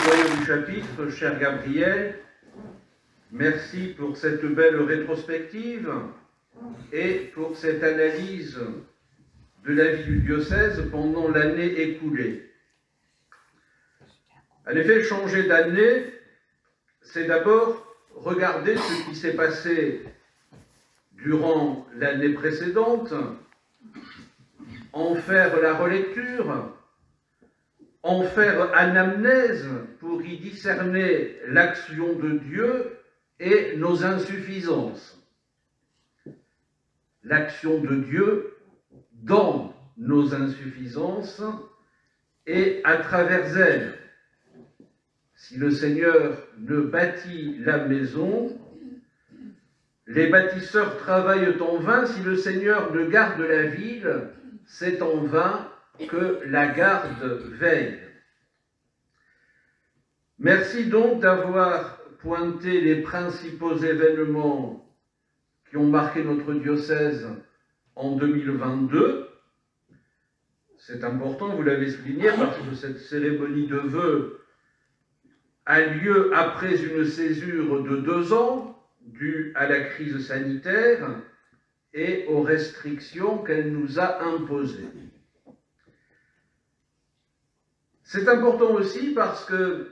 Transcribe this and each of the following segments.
doyen du chapitre, cher Gabriel, merci pour cette belle rétrospective et pour cette analyse de la vie du diocèse pendant l'année écoulée. En effet, changer d'année, c'est d'abord regarder ce qui s'est passé durant l'année précédente, en faire la relecture, en faire anamnèse pour y discerner l'action de Dieu et nos insuffisances. L'action de Dieu dans nos insuffisances et à travers elles. Si le Seigneur ne bâtit la maison, les bâtisseurs travaillent en vain. Si le Seigneur ne garde la ville, c'est en vain que la garde veille. Merci donc d'avoir pointé les principaux événements qui ont marqué notre diocèse en 2022. C'est important, vous l'avez souligné, parce que cette cérémonie de vœux a lieu après une césure de 2 ans, due à la crise sanitaire et aux restrictions qu'elle nous a imposées. C'est important aussi parce que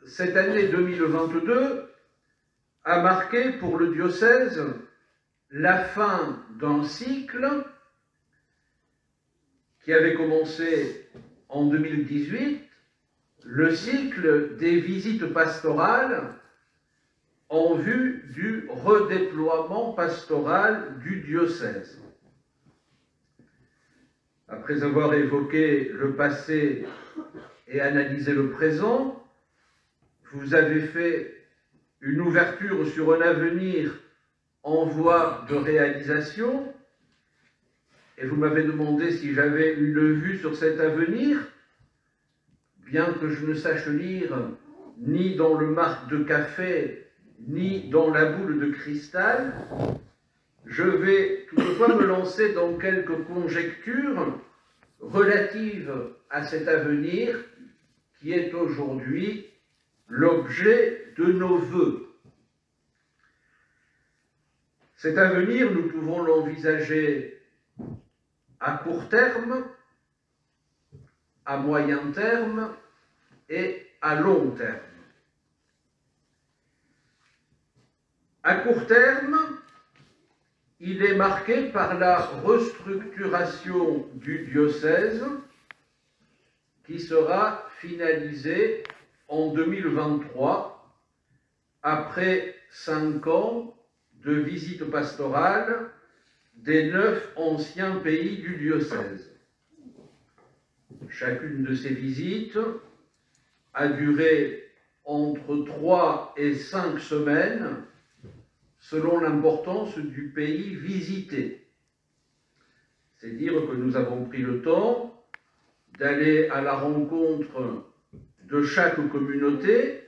cette année 2022 a marqué pour le diocèse la fin d'un cycle qui avait commencé en 2018, le cycle des visites pastorales en vue du redéploiement pastoral du diocèse. Après avoir évoqué le passé et analysé le présent, vous avez fait une ouverture sur un avenir en voie de réalisation, et vous m'avez demandé si j'avais une vue sur cet avenir, bien que je ne sache lire ni dans le marc de café, ni dans la boule de cristal, je vais toutefois me lancer dans quelques conjectures relatives à cet avenir qui est aujourd'hui l'objet de nos vœux. Cet avenir, nous pouvons l'envisager à court terme, à moyen terme et à long terme. À court terme, il est marqué par la restructuration du diocèse qui sera finalisée en 2023 après 5 ans de visite pastorale des 9 anciens pays du diocèse. Chacune de ces visites a duré entre 3 et 5 semaines selon l'importance du pays visité. C'est dire que nous avons pris le temps d'aller à la rencontre de chaque communauté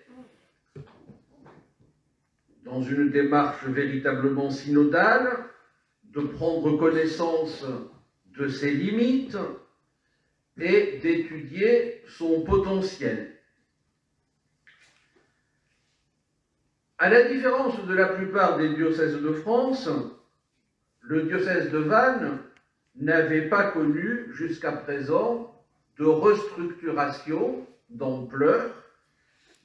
dans une démarche véritablement synodale, de prendre connaissance de ses limites et d'étudier son potentiel. À la différence de la plupart des diocèses de France, le diocèse de Vannes n'avait pas connu jusqu'à présent de restructuration d'ampleur,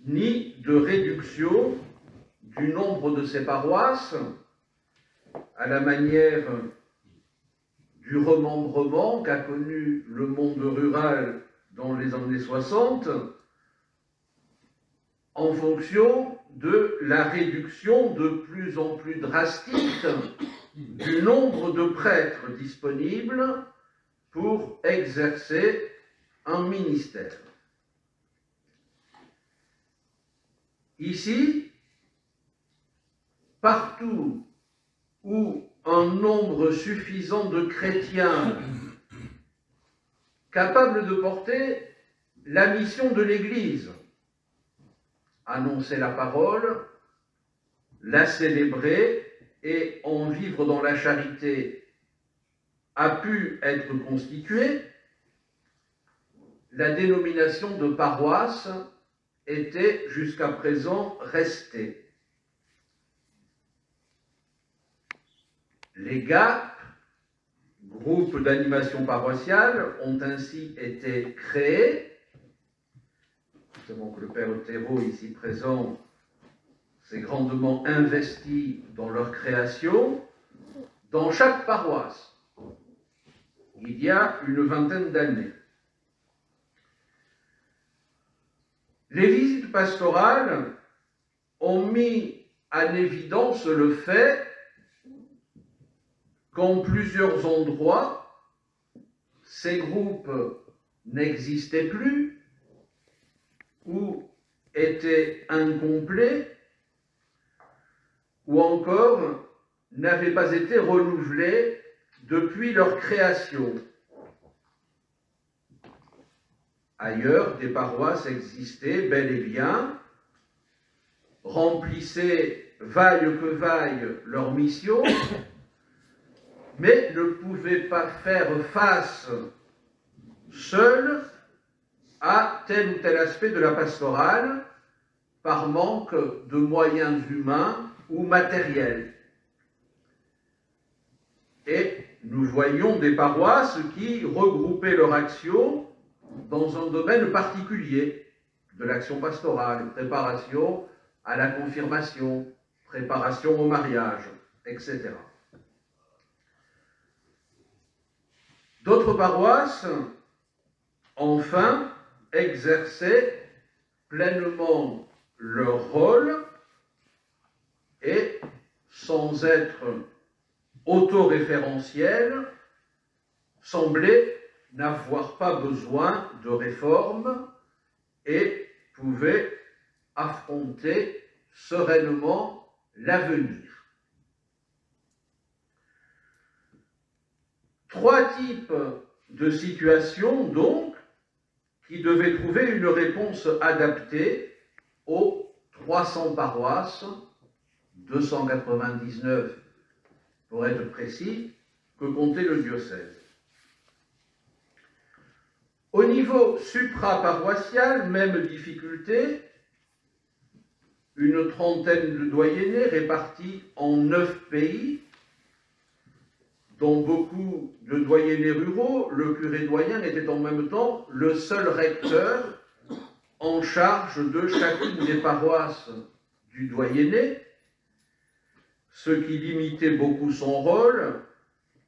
ni de réduction du nombre de ses paroisses, à la manière du remembrement qu'a connu le monde rural dans les années 60, en fonction de la réduction de plus en plus drastique du nombre de prêtres disponibles pour exercer un ministère. Ici, partout où un nombre suffisant de chrétiens capables de porter la mission de l'Église, annoncer la parole, la célébrer et en vivre dans la charité, a pu être constituée, la dénomination de paroisse étaient jusqu'à présent restés. Les GAP, groupes d'animation paroissiale, ont ainsi été créés. Nous savons que le Père Otero, ici présent, s'est grandement investi dans leur création. Dans chaque paroisse, il y a une vingtaine d'années. Les visites pastorales ont mis en évidence le fait qu'en plusieurs endroits, ces groupes n'existaient plus ou étaient incomplets ou encore n'avaient pas été renouvelés depuis leur création. Ailleurs, des paroisses existaient bel et bien, remplissaient vaille que vaille leur mission, mais ne pouvaient pas faire face seules à tel ou tel aspect de la pastorale par manque de moyens humains ou matériels. Et nous voyons des paroisses qui regroupaient leur action dans un domaine particulier de l'action pastorale, préparation à la confirmation, préparation au mariage, etc. D'autres paroisses, enfin, exerçaient pleinement leur rôle et, sans être autoréférentielles, semblaient n'avoir pas besoin de réforme et pouvaient affronter sereinement l'avenir. Trois types de situations, donc, qui devaient trouver une réponse adaptée aux 300 paroisses, 299 pour être précis, que comptait le diocèse. Au niveau supra-paroissial, même difficulté, une trentaine de doyennés répartis en 9 pays, dont beaucoup de doyennés ruraux. Le curé doyen était en même temps le seul recteur en charge de chacune des paroisses du doyenné, ce qui limitait beaucoup son rôle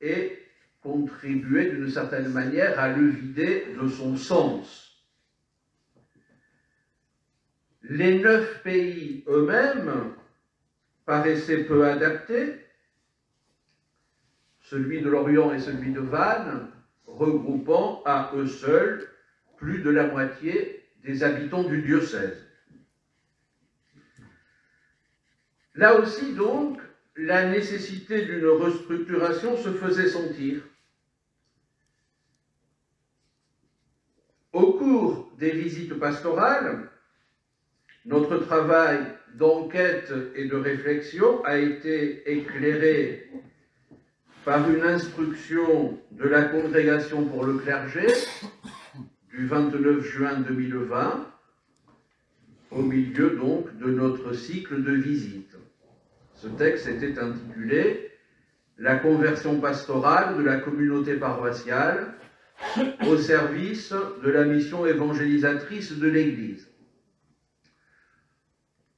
et contribuait d'une certaine manière à le vider de son sens. Les 9 pays eux-mêmes paraissaient peu adaptés, celui de Lorient et celui de Vannes, regroupant à eux seuls plus de la moitié des habitants du diocèse. Là aussi, donc, la nécessité d'une restructuration se faisait sentir. Au cours des visites pastorales, notre travail d'enquête et de réflexion a été éclairé par une instruction de la Congrégation pour le clergé du 29 juin 2020, au milieu donc de notre cycle de visites. Ce texte était intitulé « La conversion pastorale de la communauté paroissiale au service de la mission évangélisatrice de l'Église ».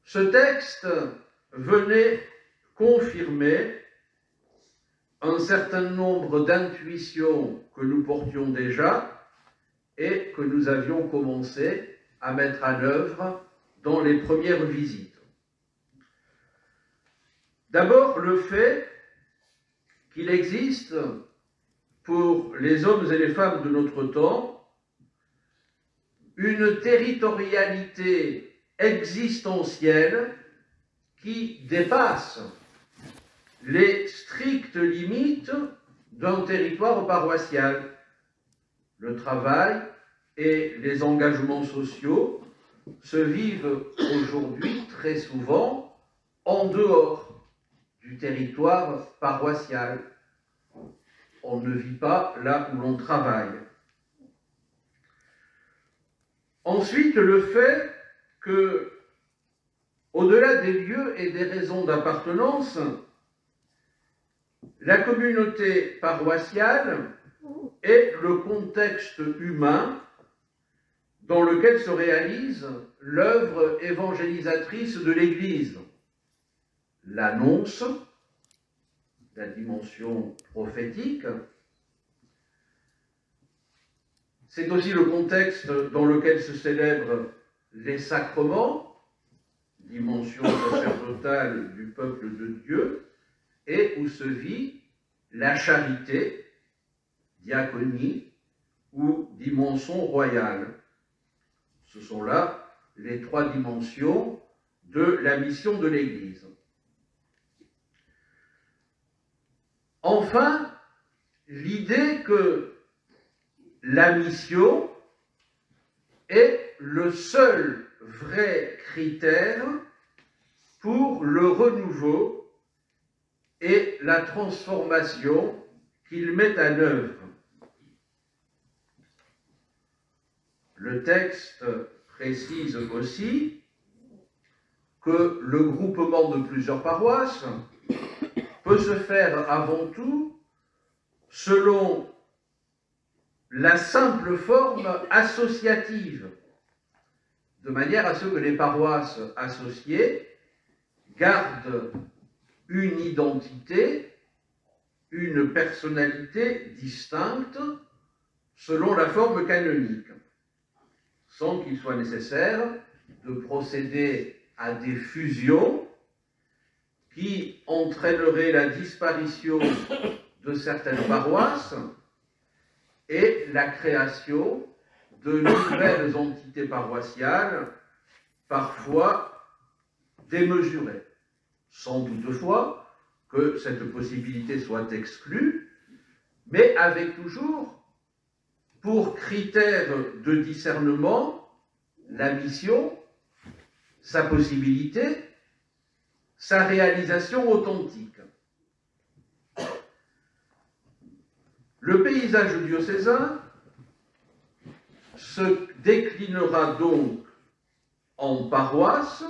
Ce texte venait confirmer un certain nombre d'intuitions que nous portions déjà et que nous avions commencé à mettre en œuvre dans les premières visites. D'abord, le fait qu'il existe pour les hommes et les femmes de notre temps une territorialité existentielle qui dépasse les strictes limites d'un territoire paroissial. Le travail et les engagements sociaux se vivent aujourd'hui très souvent en dehors du territoire paroissial. On ne vit pas là où l'on travaille. Ensuite, le fait que, au-delà des lieux et des raisons d'appartenance, la communauté paroissiale est le contexte humain dans lequel se réalise l'œuvre évangélisatrice de l'Église. L'annonce, la dimension prophétique, c'est aussi le contexte dans lequel se célèbrent les sacrements, dimension sacerdotale du peuple de Dieu, et où se vit la charité, diaconie ou dimension royale. Ce sont là les trois dimensions de la mission de l'Église. Enfin, l'idée que la mission est le seul vrai critère pour le renouveau et la transformation qu'il met en œuvre. Le texte précise aussi que le groupement de plusieurs paroisses peut se faire avant tout selon la simple forme associative, de manière à ce que les paroisses associées gardent une identité, une personnalité distincte selon la forme canonique, sans qu'il soit nécessaire de procéder à des fusions qui entraîneraient la disparition de certaines paroisses et la création de nouvelles entités paroissiales, parfois démesurées, sans toutefois que cette possibilité soit exclue, mais avec toujours pour critère de discernement la mission, sa possibilité, sa réalisation authentique. Le paysage diocésain se déclinera donc en paroisses,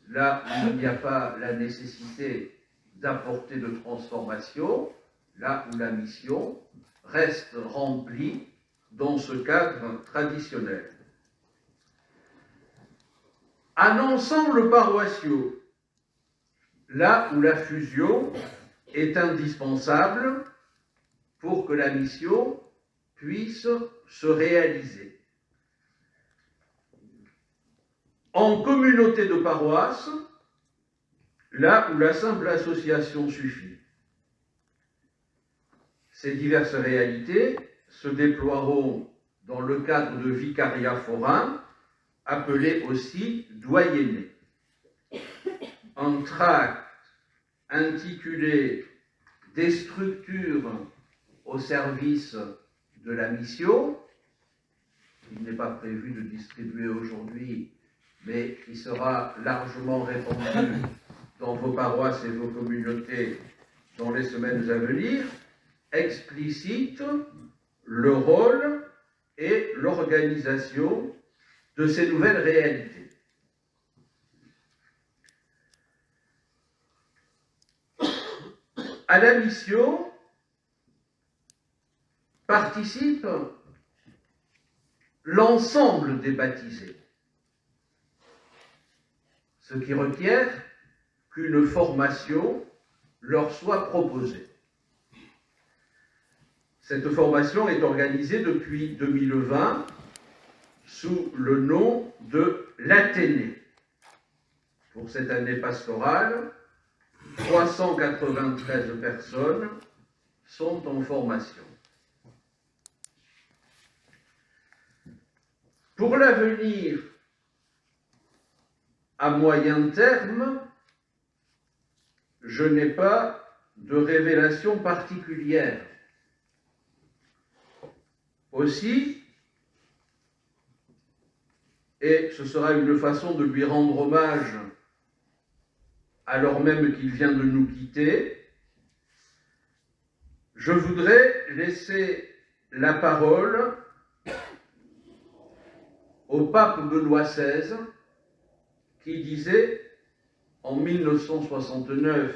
là où il n'y a pas la nécessité d'apporter de transformation, là où la mission reste remplie dans ce cadre traditionnel. Un ensemble paroissiaux, là où la fusion est indispensable pour que la mission puisse se réaliser. En communauté de paroisse, là où la simple association suffit. Ces diverses réalités se déploieront dans le cadre de vicariats forains, appelés aussi doyennés. Un tract intitulé « Des structures au service de la mission », il n'est pas prévu de distribuer aujourd'hui, mais qui sera largement répandu dans vos paroisses et vos communautés dans les semaines à venir, explicite le rôle et l'organisation de ces nouvelles réalités. À la mission participe l'ensemble des baptisés, ce qui requiert qu'une formation leur soit proposée. Cette formation est organisée depuis 2020 sous le nom de l'Athénée. Pour cette année pastorale, 393 personnes sont en formation. Pour l'avenir, à moyen terme, je n'ai pas de révélation particulière. Aussi, et ce sera une façon de lui rendre hommage alors même qu'il vient de nous quitter, je voudrais laisser la parole au pape Benoît XVI, qui disait en 1969,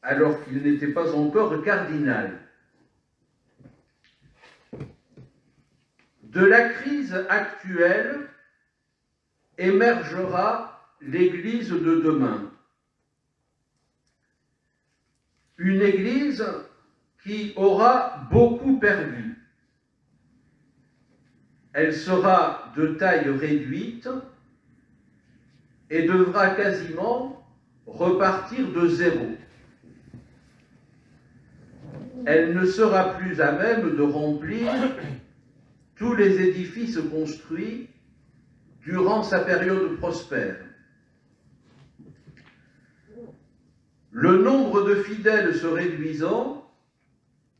alors qu'il n'était pas encore cardinal: de la crise actuelle émergera l'Église de demain. Une Église qui aura beaucoup perdu. Elle sera de taille réduite et devra quasiment repartir de zéro. Elle ne sera plus à même de remplir tous les édifices construits durant sa période prospère. Le nombre de fidèles se réduisant,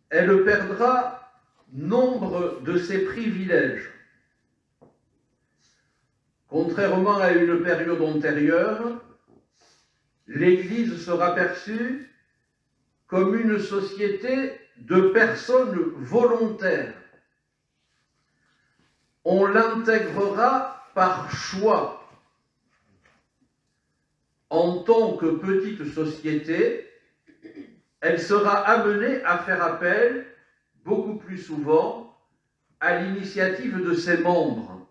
elle perdra nombre de ses privilèges. Contrairement à une période antérieure, l'Église sera perçue comme une société de personnes volontaires. On l'intégrera par choix. En tant que petite société, elle sera amenée à faire appel beaucoup plus souvent à l'initiative de ses membres.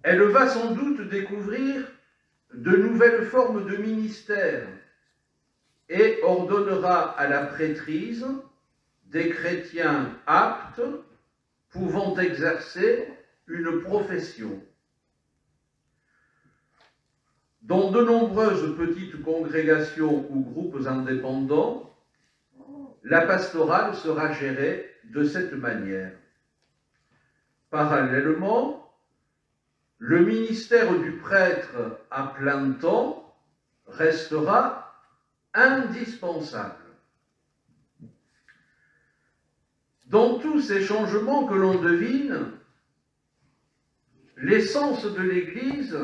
Elle va sans doute découvrir de nouvelles formes de ministère et ordonnera à la prêtrise des chrétiens aptes pouvant exercer une profession. Dans de nombreuses petites congrégations ou groupes indépendants, la pastorale sera gérée de cette manière. Parallèlement, le ministère du prêtre à plein temps restera indispensable. Dans tous ces changements que l'on devine, l'essence de l'Église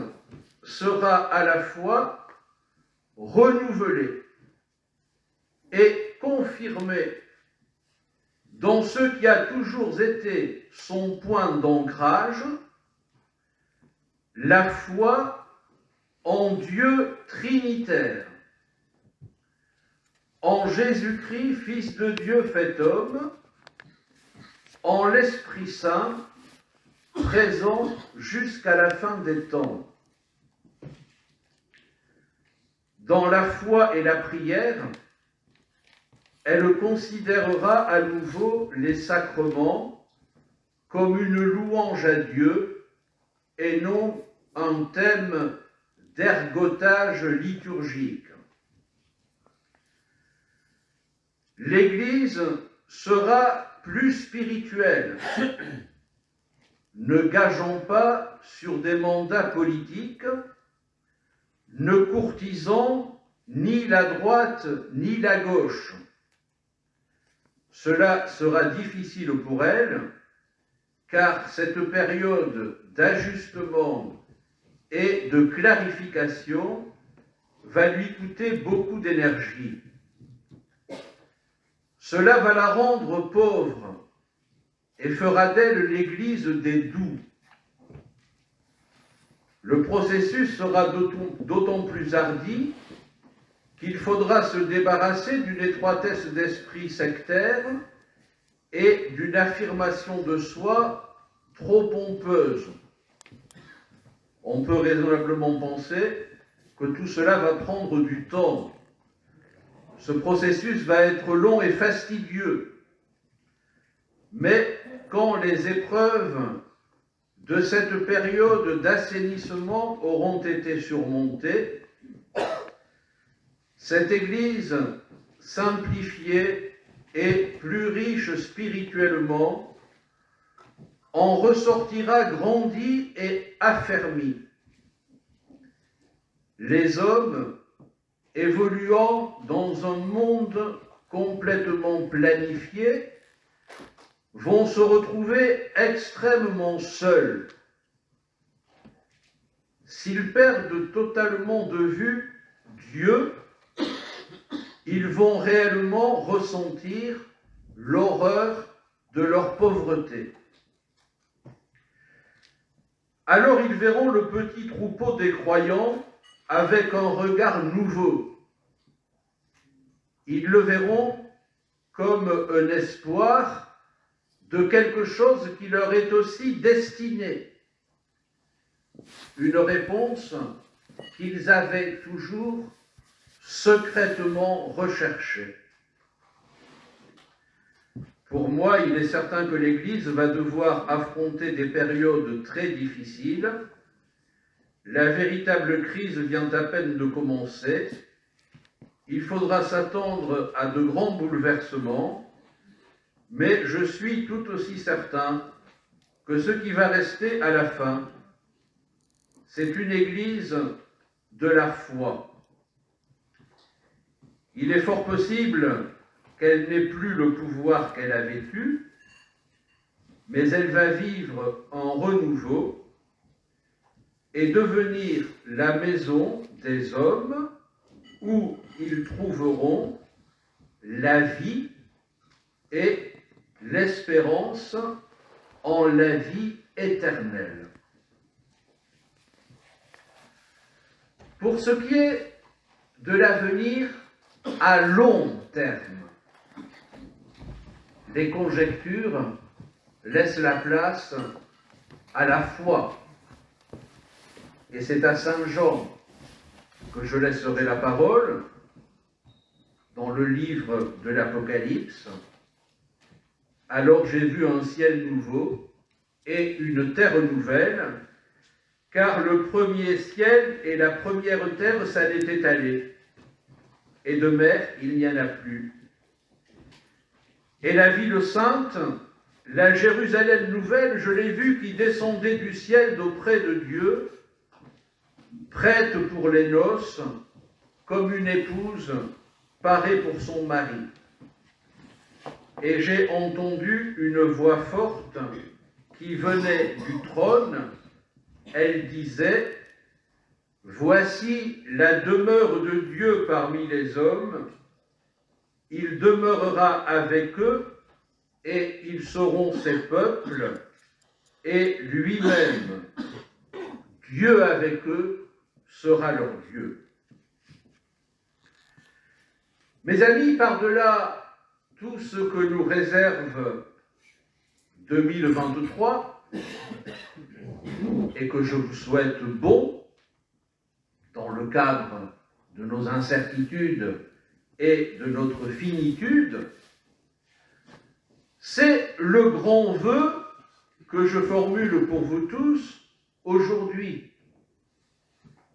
sera à la fois renouvelée et confirmée dans ce qui a toujours été son point d'ancrage, la foi en Dieu trinitaire, en Jésus-Christ, Fils de Dieu fait homme, en l'Esprit Saint, présent jusqu'à la fin des temps. Dans la foi et la prière, elle considérera à nouveau les sacrements comme une louange à Dieu et non un thème d'ergotage liturgique. L'Église sera plus spirituelle, ne gageant pas sur des mandats politiques, ne courtisant ni la droite ni la gauche. Cela sera difficile pour elle, car cette période d'ajustement et de clarification va lui coûter beaucoup d'énergie. Cela va la rendre pauvre et fera d'elle l'Église des doux. Le processus sera d'autant plus hardi qu'il faudra se débarrasser d'une étroitesse d'esprit sectaire et d'une affirmation de soi trop pompeuse. On peut raisonnablement penser que tout cela va prendre du temps. Ce processus va être long et fastidieux. Mais quand les épreuves de cette période d'assainissement auront été surmontées, cette Église simplifiée et plus riche spirituellement en ressortira grandie et affermie. Les hommes, évoluant dans un monde complètement planifié, vont se retrouver extrêmement seuls. S'ils perdent totalement de vue Dieu, ils vont réellement ressentir l'horreur de leur pauvreté. Alors ils verront le petit troupeau des croyants avec un regard nouveau. Ils le verront comme un espoir de quelque chose qui leur est aussi destiné. Une réponse qu'ils avaient toujours secrètement recherchée. Pour moi, il est certain que l'Église va devoir affronter des périodes très difficiles. La véritable crise vient à peine de commencer. Il faudra s'attendre à de grands bouleversements, mais je suis tout aussi certain que ce qui va rester à la fin, c'est une Église de la foi. Il est fort possible qu'elle n'ait plus le pouvoir qu'elle avait eu, mais elle va vivre en renouveau et devenir la maison des hommes où ils trouveront la vie et l'espérance en la vie éternelle. Pour ce qui est de l'avenir à long terme, les conjectures laissent la place à la foi. Et c'est à Saint Jean que je laisserai la parole dans le livre de l'Apocalypse. Alors j'ai vu un ciel nouveau et une terre nouvelle, car le premier ciel et la première terre s'en étaient allés, et de mer il n'y en a plus. Et la ville sainte, la Jérusalem nouvelle, je l'ai vue qui descendait du ciel d'auprès de Dieu, prête pour les noces, comme une épouse parée pour son mari. Et j'ai entendu une voix forte qui venait du trône. Elle disait: voici la demeure de Dieu parmi les hommes. Il demeurera avec eux, et ils seront ses peuples, et lui-même, Dieu avec eux, sera leur Dieu. Mes amis, par-delà tout ce que nous réserve 2023, et que je vous souhaite bon, dans le cadre de nos incertitudes et de notre finitude, c'est le grand vœu que je formule pour vous tous aujourd'hui.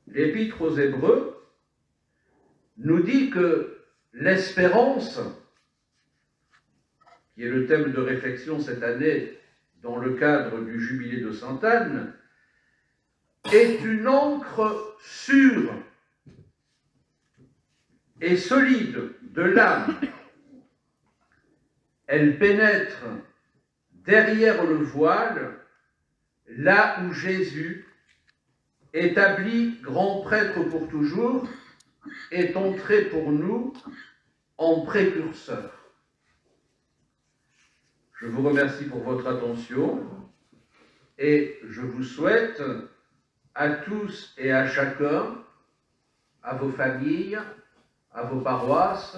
L'Épître aux Hébreux nous dit que l'espérance, qui est le thème de réflexion cette année dans le cadre du jubilé de Sainte Anne, est une ancre sûre et solide de l'âme. Elle pénètre derrière le voile, là où Jésus, établi grand prêtre pour toujours, est entré pour nous en précurseur. Je vous remercie pour votre attention et je vous souhaite à tous et à chacun, à vos familles, à vos paroisses,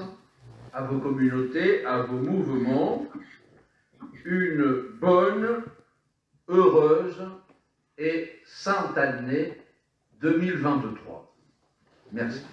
à vos communautés, à vos mouvements, une bonne, heureuse et sainte année 2023. Merci.